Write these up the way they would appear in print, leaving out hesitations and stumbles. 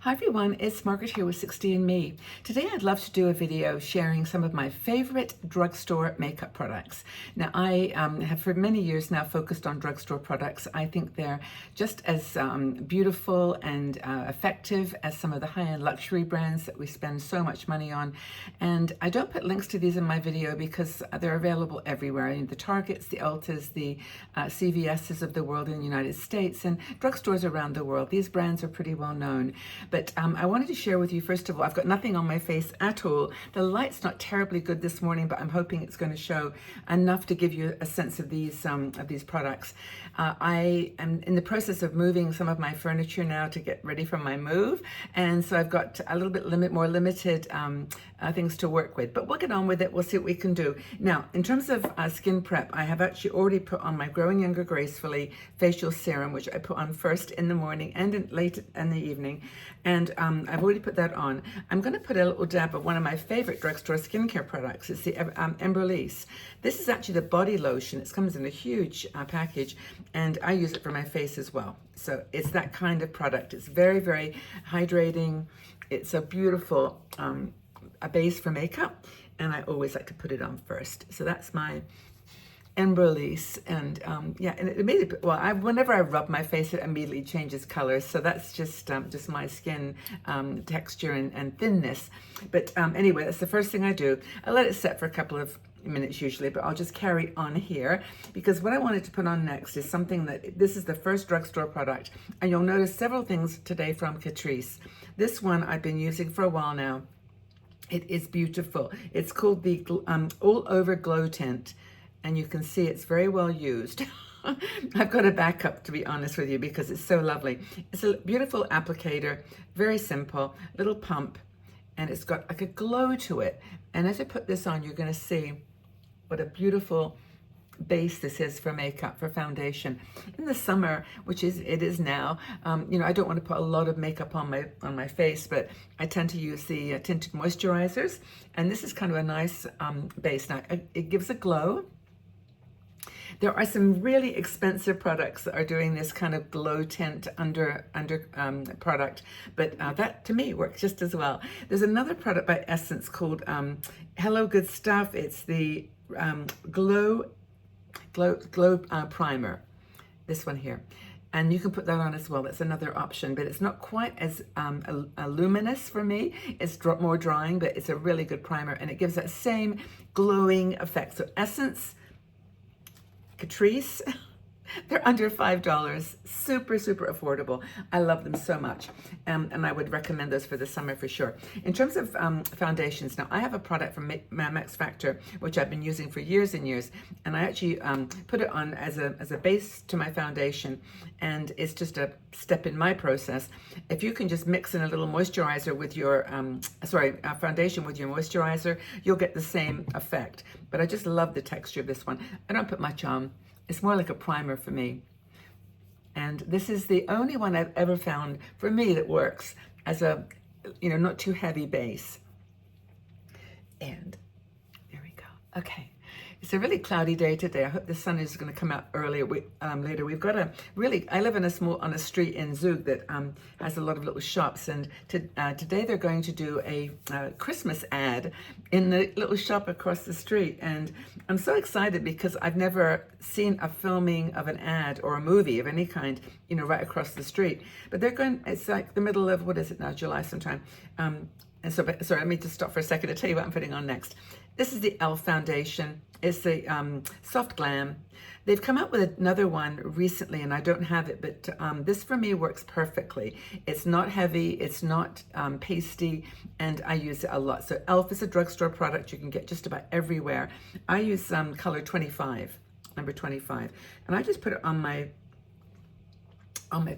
Hi everyone, it's Margaret here with 60andMe. Today I'd love to do a video sharing some of my favorite drugstore makeup products. Now I have for many years now focused on drugstore products. I think they're just as beautiful and effective as some of the high-end luxury brands that we spend so much money on. And I don't put links to these in my video because they're available everywhere. I mean, the Targets, the Ultas, the CVS's of the world in the United States, and drugstores around the world. These brands are pretty well known. But I wanted to share with you, first of all, I've got nothing on my face at all. The light's not terribly good this morning, but I'm hoping it's going to show enough to give you a sense of these products. I am in the process of moving some of my furniture now to get ready for my move, and so I've got a little bit more limited things to work with. But we'll get on with it. We'll see what we can do. Now, in terms of skin prep, I have actually already put on my Growing Younger Gracefully facial serum, which I put on first in the morning and late in the evening. And I've already put that on. I'm going to put a little dab of one of my favorite drugstore skincare products. It's the Embryolisse. This is actually the body lotion. It comes in a huge package, and I use it for my face as well. So it's that kind of product. It's very, very hydrating. It's a beautiful a base for makeup, and I always like to put it on first. So that's my Embryolisse, and yeah, and it immediately, well, whenever I rub my face, it immediately changes colors. So that's just my skin texture and thinness. But anyway, that's the first thing I do. I let it set for a couple of minutes usually, but I'll just carry on here because what I wanted to put on next is something this is the first drugstore product, and you'll notice several things today from Catrice. This one I've been using for a while now. It is beautiful. It's called the All Over Glow Tint. And you can see it's very well used. I've got a backup, to be honest with you, because it's so lovely. It's a beautiful applicator, very simple, little pump, and it's got like a glow to it. And as I put this on, you're going to see what a beautiful base this is for makeup, for foundation. In the summer, which it is now, you know, I don't want to put a lot of makeup on my face, but I tend to use the tinted moisturizers, and this is kind of a nice base. Now, it gives a glow. There are some really expensive products that are doing this kind of glow tint under product, but that to me works just as well. There's another product by Essence called Hello Good Stuff. It's the glow primer, this one here. And you can put that on as well. That's another option, but it's not quite as luminous for me. It's more drying, but it's a really good primer, and it gives that same glowing effect. So Essence, Catrice, they're under $5, super, super affordable. I love them so much, and I would recommend those for the summer for sure. In terms of foundations, now I have a product from Max Factor, which I've been using for years and years, and I actually put it on as a base to my foundation, and it's just a step in my process. If you can just mix in a little moisturizer with your, foundation with your moisturizer, you'll get the same effect. But I just love the texture of this one. I don't put much on. It's more like a primer for me. And this is the only one I've ever found for me that works as a, you know, not too heavy base. And there we go. Okay. It's a really cloudy day today. I hope the sun is going to come out earlier. Later. We've got I live on a street in Zug that has a lot of little shops, and today they're going to do a Christmas ad in the little shop across the street, and I'm so excited because I've never seen a filming of an ad or a movie of any kind, you know, right across the street. But it's like the middle of, what is it now, July sometime. And so, sorry, let me just stop for a second to tell you what I'm putting on next. This is the e.l.f. foundation. It's the Soft Glam. They've come out with another one recently, and I don't have it, but this for me works perfectly. It's not heavy, it's not pasty, and I use it a lot. So e.l.f. is a drugstore product you can get just about everywhere. I use color 25, number 25, and I just put it on my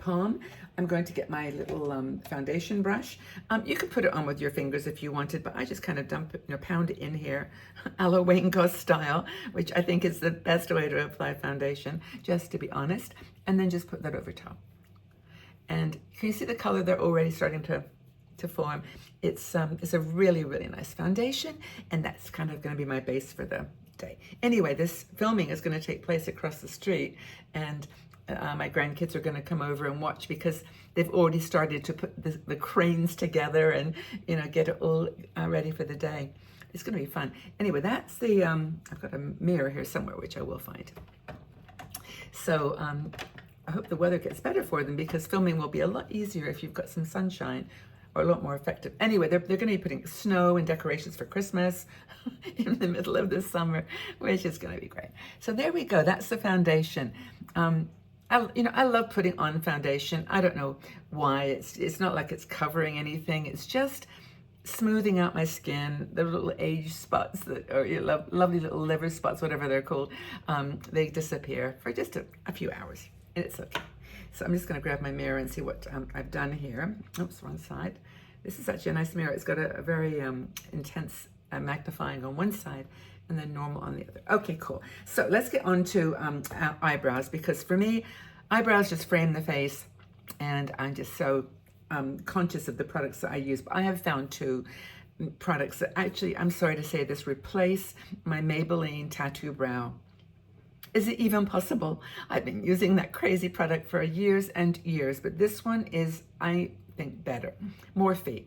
palm. I'm going to get my little foundation brush. You could put it on with your fingers if you wanted, but I just kind of dump it, you know, pound it in here, a la Wayne Goss style, which I think is the best way to apply foundation, just to be honest. And then just put that over top. And can you see the color they're already starting to form? It's a really, really nice foundation, and that's kind of going to be my base for the day. Anyway, this filming is going to take place across the street, and my grandkids are going to come over and watch because they've already started to put the cranes together and, you know, get it all ready for the day. It's going to be fun. Anyway, that's the, I've got a mirror here somewhere, which I will find. So I hope the weather gets better for them because filming will be a lot easier if you've got some sunshine, or a lot more effective. Anyway, they're going to be putting snow and decorations for Christmas in the middle of the summer, which is going to be great. So there we go. That's the foundation. I love putting on foundation. I don't know why. It's not like it's covering anything. It's just smoothing out my skin, the little age spots or your lovely little liver spots, whatever they're called. They disappear for just a few hours, and it's okay. So I'm just going to grab my mirror and see what I've done here. Oops, wrong side. This is actually a nice mirror. It's got a very intense magnifying on one side and then normal on the other. Okay, cool. So let's get on to eyebrows, because for me, eyebrows just frame the face, and I'm just so conscious of the products that I use. But I have found two products that actually, I'm sorry to say this, replace my Maybelline tattoo brow. Is it even possible? I've been using that crazy product for years and years, but this one is, I think, better. Morphe.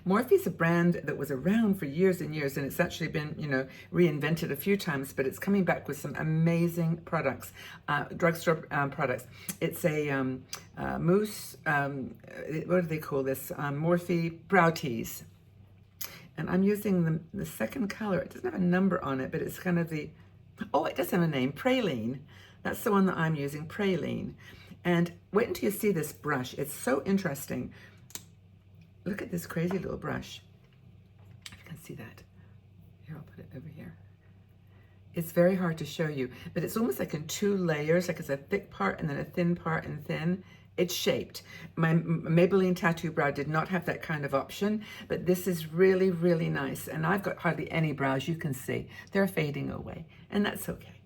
Morphe is a brand that was around for years and years, and it's actually been, you know, reinvented a few times, but it's coming back with some amazing products, drugstore products. It's a mousse, what do they call this? Morphe Brow Tease. And I'm using the second color. It doesn't have a number on it, but it's kind of the, oh, it does have a name, Praline. That's the one that I'm using, Praline. And wait until you see this brush. It's so interesting. Look at this crazy little brush. If you can see that. Here, I'll put it over here. It's very hard to show you, but it's almost like in two layers, like it's a thick part and then a thin part and thin. It's shaped. My Maybelline Tattoo Brow did not have that kind of option, but this is really, really nice. And I've got hardly any brows, you can see. They're fading away, and that's okay.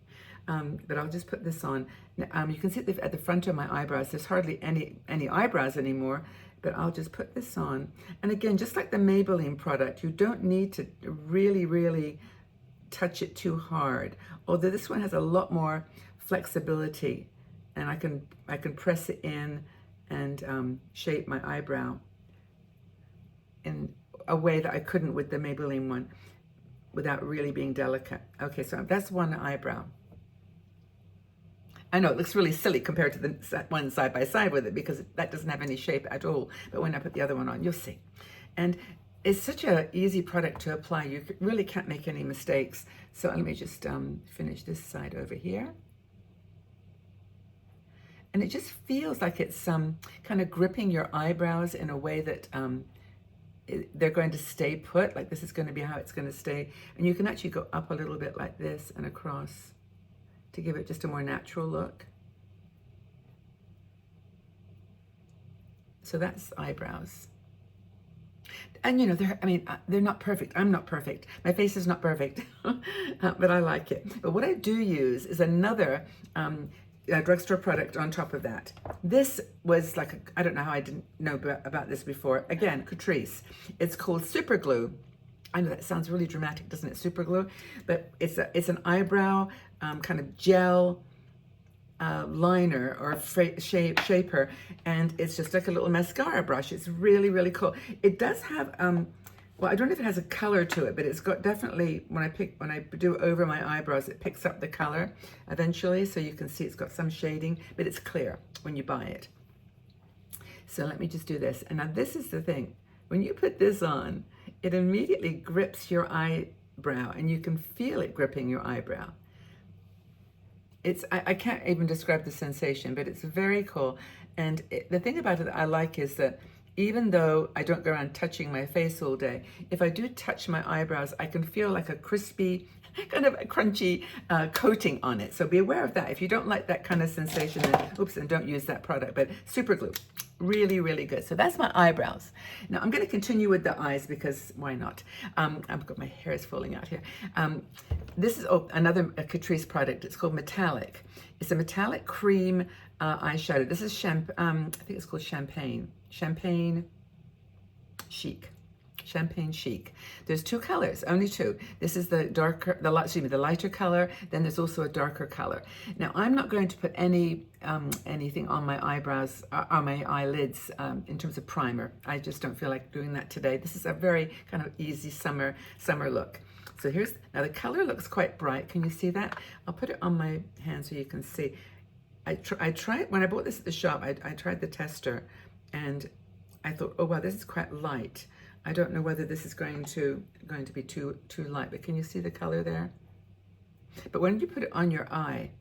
But I'll just put this on. You can see at the front of my eyebrows, there's hardly any eyebrows anymore, but I'll just put this on. And again, just like the Maybelline product, you don't need to really, really touch it too hard. Although this one has a lot more flexibility, and I can press it in and shape my eyebrow in a way that I couldn't with the Maybelline one without really being delicate. Okay, so that's one eyebrow. I know it looks really silly compared to the one side by side with it, because that doesn't have any shape at all. But when I put the other one on, you'll see. And it's such an easy product to apply. You really can't make any mistakes. So let me just finish this side over here. And it just feels like it's kind of gripping your eyebrows in a way that they're going to stay put. Like this is going to be how it's going to stay. And you can actually go up a little bit like this and across to give it just a more natural look. So that's eyebrows. And you know, they're not perfect. I'm not perfect. My face is not perfect, but I like it. But what I do use is another drugstore product on top of that. This was like, I don't know how I didn't know about this before. Again, Catrice. It's called Super Glue. I know that sounds really dramatic, doesn't it? Super glue, but it's an eyebrow kind of gel liner or shaper, and it's just like a little mascara brush. It's really, really cool. It does have well, I don't know if it has a color to it, but it's got definitely, when I do it over my eyebrows, it picks up the color eventually, so you can see it's got some shading, but it's clear when you buy it. So let me just do this. And now this is the thing. When you put this on, it immediately grips your eyebrow, and you can feel it gripping your eyebrow. I can't even describe the sensation, but it's very cool. And the thing about it that I like is that even though I don't go around touching my face all day, if I do touch my eyebrows, I can feel like a crispy, kind of a crunchy coating on it. So be aware of that. If you don't like that kind of sensation, then oops, and don't use that product. But Super Glue, really, really good. So that's my eyebrows. Now I'm going to continue with the eyes, because why not? I've got my hair is falling out here. This is another Catrice product. It's called Metallic. It's a metallic cream eyeshadow. This is I think it's called Champagne Chic. Champagne Chic. There's two colors, only two. This is the darker, the lighter color. Then there's also a darker color. Now I'm not going to put anything on my eyebrows, on my eyelids in terms of primer. I just don't feel like doing that today. This is a very kind of easy summer look. So now the color looks quite bright. Can you see that? I'll put it on my hand so you can see. I tried, when I bought this at the shop, I tried the tester and I thought, oh wow, this is quite light. I don't know whether this is going to be too light, but can you see the color there? But when you put it on your eye,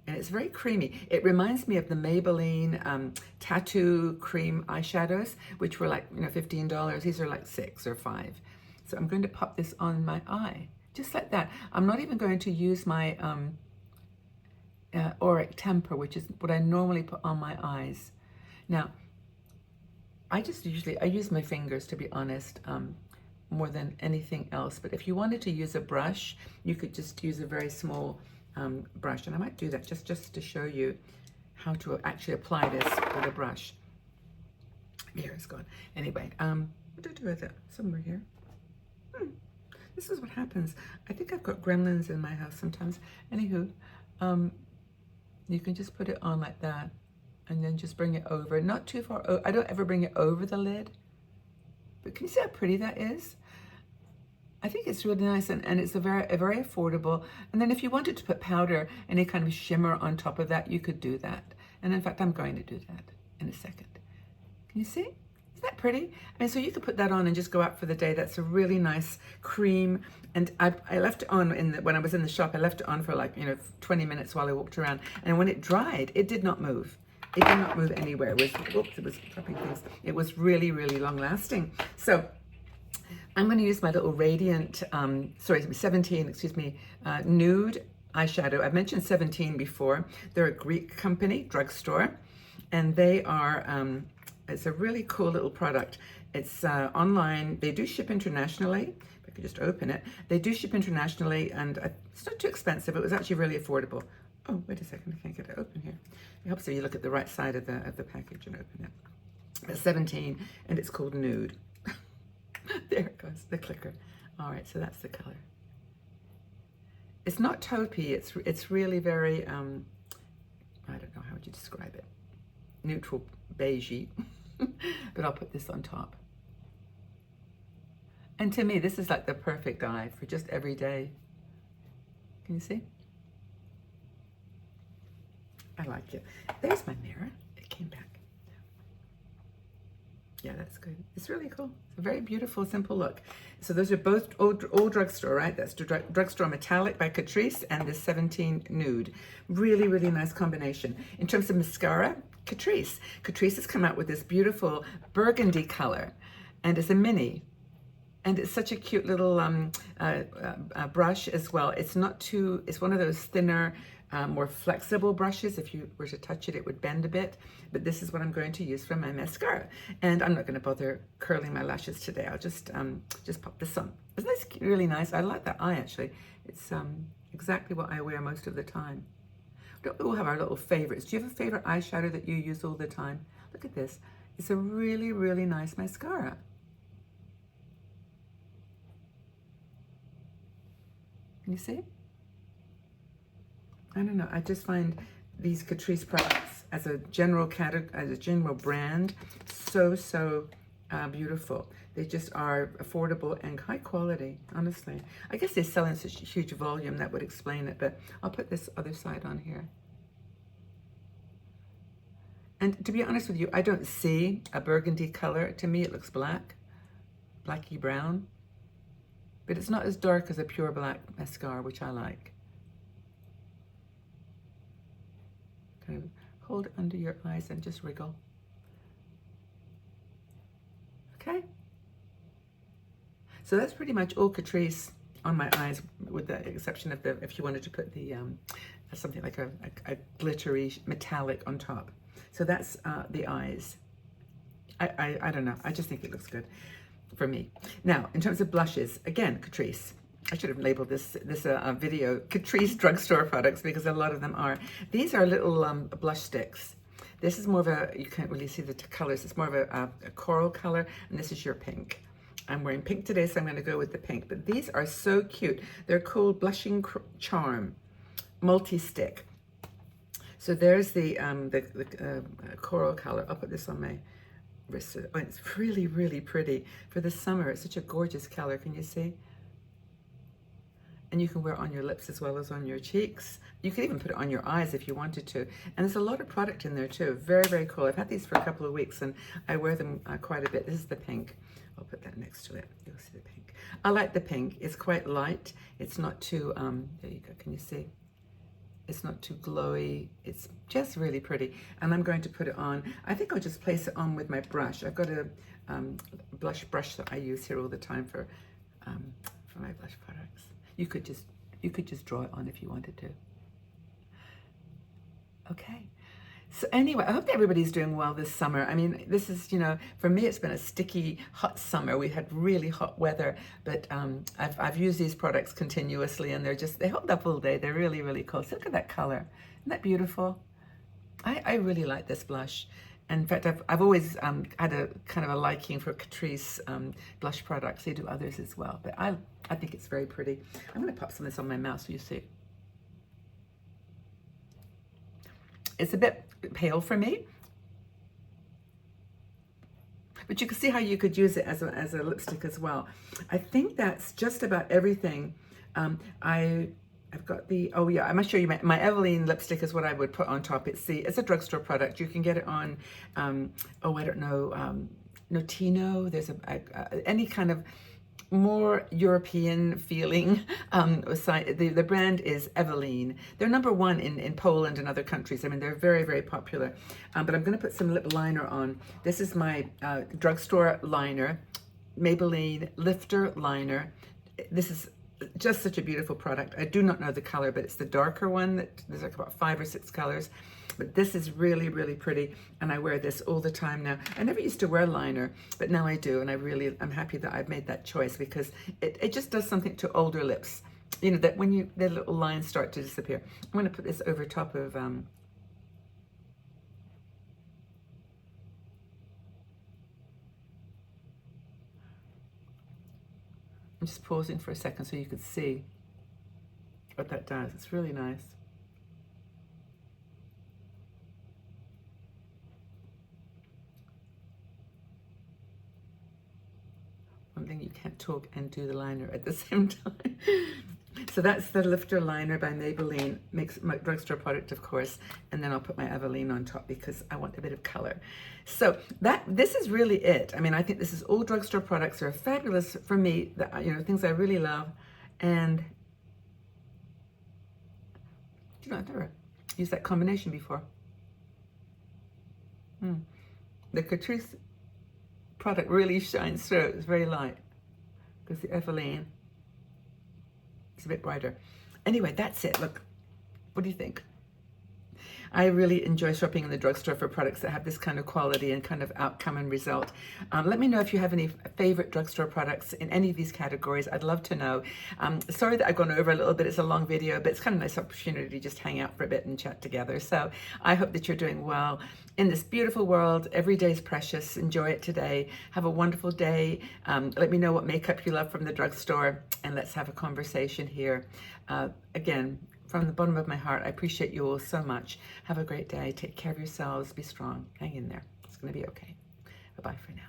and it's very creamy, it reminds me of the Maybelline Tattoo Cream eyeshadows, which were like, $15. These are like $6 or $5. So I'm going to pop this on my eye, just like that. I'm not even going to use my Auric Temper, which is what I normally put on my eyes. Now, I use my fingers, to be honest, more than anything else. But if you wanted to use a brush, you could just use a very small brush. And I might do that just to show you how to actually apply this with a brush. Here it's gone. Anyway, what do I do with it? Somewhere here. This is what happens. I think I've got gremlins in my house sometimes. Anywho, you can just put it on like that and then just bring it over. Not too far. I don't ever bring it over the lid. But can you see how pretty that is? I think it's really nice and it's a very affordable. And then if you wanted to put powder, any kind of shimmer on top of that, you could do that. And in fact, I'm going to do that in a second. Can you see? Isn't that pretty? And so you could put that on and just go out for the day. That's a really nice cream. And I left it on when I was in the shop. I left it on for like 20 minutes while I walked around. And when it dried, it did not move. It did not move anywhere. It was dropping things. It was really, really long lasting. So I'm going to use my little Radiant, 17, nude eyeshadow. I've mentioned 17 before. They're a Greek company, Drugstore, and they are, it's a really cool little product. It's online. They do ship internationally. If I could just open it. They do ship internationally, and it's not too expensive. It was actually really affordable. Oh, wait a second, I can't get it open here. It helps if you look at the right side of the package and open it. It's 17, and it's called Nude. There it goes, the clicker. All right, so that's the color. It's not taupey, it's really very, I don't know, how would you describe it? Neutral beigey, but I'll put this on top. And to me, this is like the perfect eye for just every day. Can you see? I like it. There's my mirror. It came back. Yeah, that's good. It's really cool. It's a very beautiful, simple look. So those are both all Drugstore, right? That's Drugstore Metallic by Catrice and the 17 Nude. Really, really nice combination. In terms of mascara, Catrice. Catrice has come out with this beautiful burgundy color, and it's a mini. And it's such a cute little brush as well. It's not too, it's one of those thinner, more flexible brushes. If you were to touch it, it would bend a bit. But this is what I'm going to use for my mascara. And I'm not going to bother curling my lashes today. I'll just pop this on. Isn't this really nice? I like that eye, actually. It's exactly what I wear most of the time. Don't we all have our little favorites? Do you have a favorite eyeshadow that you use all the time? Look at this. It's a really, really nice mascara. Can you see? I don't know. I just find these Catrice products as a general brand so beautiful. They just are affordable and high quality, honestly. I guess they sell in such a huge volume that would explain it, but I'll put this other side on here. And to be honest with you, I don't see a burgundy color. To me, it looks black, blacky brown. But it's not as dark as a pure black mascara, which I like. Kind of hold it under your eyes and just wriggle. Okay. So that's pretty much all Catrice on my eyes, with the exception of if you wanted to put the something like a glittery metallic on top. So that's the eyes. I don't know. I just think it looks good for me. Now, in terms of blushes, again, Catrice. I should have labeled this video Catrice Drugstore products, because a lot of them are. These are little blush sticks. This is more of a, you can't really see the colors, it's more of a coral color, and this is your pink. I'm wearing pink today, so I'm going to go with the pink. But these are so cute. They're called Blushing Charm Multi-Stick. So there's the coral color. I'll put this on my wrist. Oh, it's really, really pretty. For the summer, it's such a gorgeous color. Can you see? And you can wear it on your lips as well as on your cheeks. You could even put it on your eyes if you wanted to. And there's a lot of product in there too. Very, very cool. I've had these for a couple of weeks and I wear them quite a bit. This is the pink. I'll put that next to it. You'll see the pink. I like the pink. It's quite light. It's not too, there you go. Can you see? It's not too glowy. It's just really pretty. And I'm going to put it on. I think I'll just place it on with my brush. I've got a blush brush that I use here all the time for my blush products. You could just draw it on if you wanted to. Okay. So anyway, I hope everybody's doing well this summer. I mean, this is, you know, for me, it's been a sticky, hot summer. We had really hot weather, but I've used these products continuously and they hold up all day. They're really, really cool. So look at that color. Isn't that beautiful? I really like this blush. In fact, I've always had a kind of a liking for Catrice blush products. They do others as well, but I think it's very pretty. I'm going to pop some of this on my mouth so you see. It's a bit pale for me, but you can see how you could use it as a lipstick as well. I think that's just about everything. I've got the, oh yeah, I must show you my Maybelline lipstick is what I would put on top. It's a drugstore product. You can get it on, oh, I don't know, Notino. There's any kind of more European feeling site. The brand is Maybelline. They're #1 in Poland and other countries. I mean, they're very, very popular. But I'm going to put some lip liner on. This is my drugstore liner, Maybelline Lifter Liner. This is just such a beautiful product. I do not know the color, but it's the darker one. There's like about 5 or 6 colors. But this is really, really pretty, and I wear this all the time now. I never used to wear liner, but now I do, and I'm happy that I've made that choice because it just does something to older lips. You know, that when their little lines start to disappear. I'm going to put this over top of I'm just pausing for a second so you could see what that does. It's really nice. One thing, you can't talk and do the liner at the same time. So that's the Lifter Liner by Maybelline, makes my drugstore product, of course, and then I'll put my Maybelline on top because I want a bit of color. So this is really it. I mean, I think this is all drugstore products. They're fabulous for me, you know, things I really love. And you know, I've never used that combination before. The Catrice product really shines through. It's very light because the Maybelline is a bit brighter. Anyway, that's it. Look, what do you think? I really enjoy shopping in the drugstore for products that have this kind of quality and kind of outcome and result. Let me know if you have any favorite drugstore products in any of these categories. I'd love to know. Sorry that I've gone over a little bit. It's a long video, but it's kind of a nice opportunity to just hang out for a bit and chat together. So I hope that you're doing well in this beautiful world. Every day is precious. Enjoy it today. Have a wonderful day. Let me know what makeup you love from the drugstore, and let's have a conversation here. Again, from the bottom of my heart, I appreciate you all so much. Have a great day. Take care of yourselves. Be strong. Hang in there. It's going to be okay. Bye-bye for now.